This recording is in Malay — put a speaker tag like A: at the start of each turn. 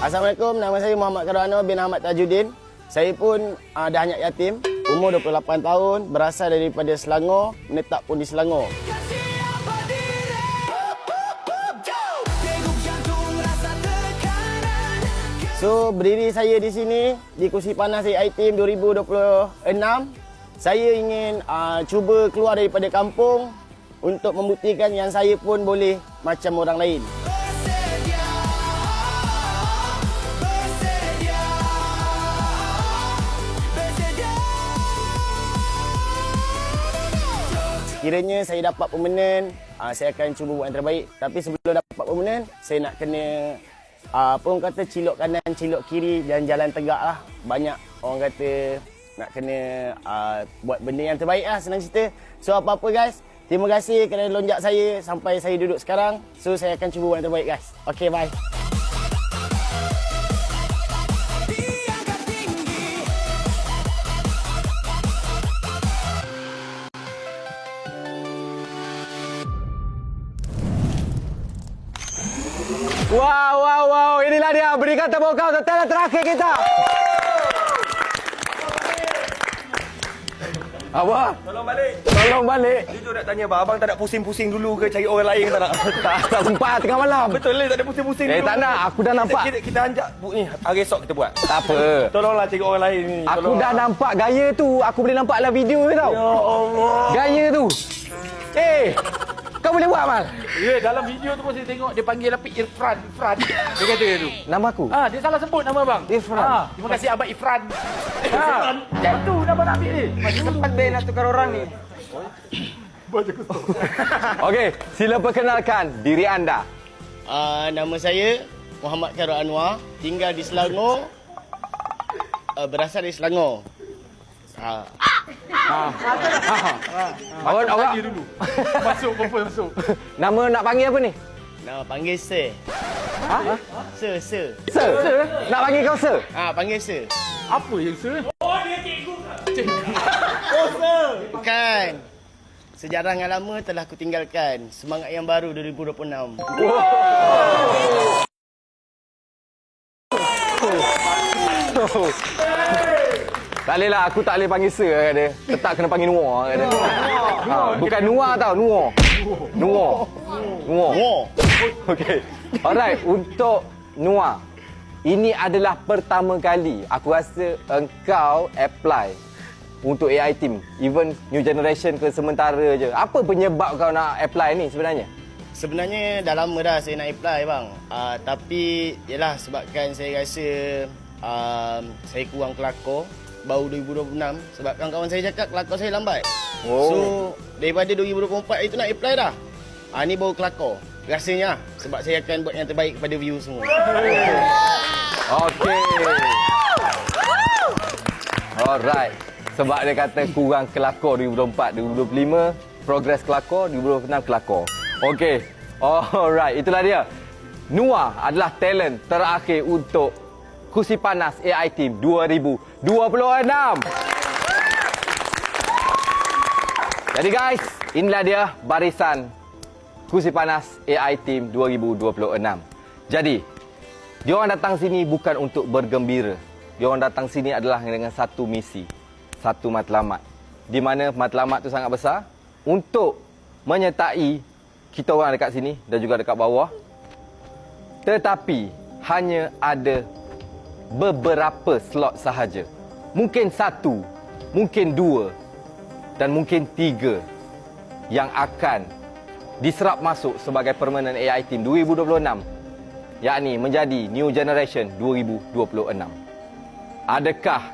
A: Assalamualaikum, nama saya Muhammad Khairul Anwar bin Ahmad Tajuddin. Saya pun dah anak yatim, umur 28 tahun, berasal daripada Selangor, menetap pun di Selangor. So, berdiri saya di sini di Kursi Panas AI Team 2026. Saya ingin cuba keluar daripada kampung untuk membuktikan yang saya pun boleh macam orang lain. Kiranya saya dapat permanent, saya akan cuba buat yang terbaik. Tapi sebelum dapat permanent, saya nak kena apa orang kata cilok kanan, cilok kiri dan jalan tegak lah. Banyak orang kata nak kena buat benda yang terbaik lah, senang cerita. So apa-apa guys, terima kasih kerana lonjak saya sampai saya duduk sekarang. So saya akan cuba buat yang terbaik guys. Okay, bye.
B: Wow. Inilah dia. Berikan tepuk tangan untuk talent terakhir kita. Apa? Tolong balik.
C: Jujur nak tanya abang tak nak pusing-pusing dulu ke cari orang lain tak nak?
B: Tak sempat tengah malam.
C: Betul tak ada pusing-pusing dulu.
B: Tak nak. Aku dah nampak.
C: Kita anjak ni hari esok kita buat.
B: Tak apa.
C: Tolonglah cari orang lain ni.
B: Aku dah nampak gaya tu. Aku boleh nampak dalam video ni tau.
C: Ya Allah.
B: Gaya tu. Kau boleh buat, Mal?
D: Ya, dalam video tu pun saya tengok dia panggil apa Irfan. Dia kata tu.
B: Nama aku?
D: Dia salah sebut nama bang.
B: Irfan.
D: Terima kasih Abang Irfan. Yang tu nama nak ambil ni.
B: Masih sempat Ben nak tukar orang ni. Okey, sila perkenalkan diri anda.
A: Nama saya Muhammad Khairul Anwar, tinggal di Selangor, berasal dari Selangor.
B: Awak
D: dulu. Masuk masuk.
B: Nama nak panggil apa ni?
A: Nama panggil Sir. Sir.
B: Sir. Nak panggil kau Sir?
A: Panggil Sir.
D: Apa yang sir?
A: Bukan. Sejarah yang lama telah kutinggalkan. Semangat yang baru 2026.
B: Tak boleh lah, aku tak boleh panggil Sir kat dia. Tetap kena panggil Noor kat dia. Bukan Noor tau, Noor. Okey. Alright, untuk Noor, ini adalah pertama kali aku rasa engkau apply untuk AI Team. Even New Generation ke sementara je. Apa penyebab kau nak apply ni sebenarnya?
A: Sebenarnya dah lama dah saya nak apply bang. Tapi yalah sebabkan saya rasa saya kurang kelakar. Baru 2026 sebab kawan-kawan saya cakap kelakar saya lambat. So daripada 2024 itu nak apply dah. Ni baru kelakar. Rasanya sebab saya akan buat yang terbaik kepada view semua.
B: Okey. Alright. Sebab dia kata kurang kelakar 2024, 2025 progress kelakar, 2026 kelakar. Okey. Alright, itulah dia. Noor adalah talent terakhir untuk Kursi Panas AI Team 2026. Jadi guys, inilah dia barisan Kursi Panas AI Team 2026. Jadi, diorang datang sini bukan untuk bergembira. Diorang datang sini adalah dengan satu misi, satu matlamat. Di mana matlamat tu sangat besar untuk menyertai kita orang dekat sini dan juga dekat bawah. Tetapi hanya ada beberapa slot sahaja. Mungkin 1, mungkin 2 dan mungkin 3 yang akan diserap masuk sebagai permanent AI Team 2026, yakni menjadi New Generation 2026. Adakah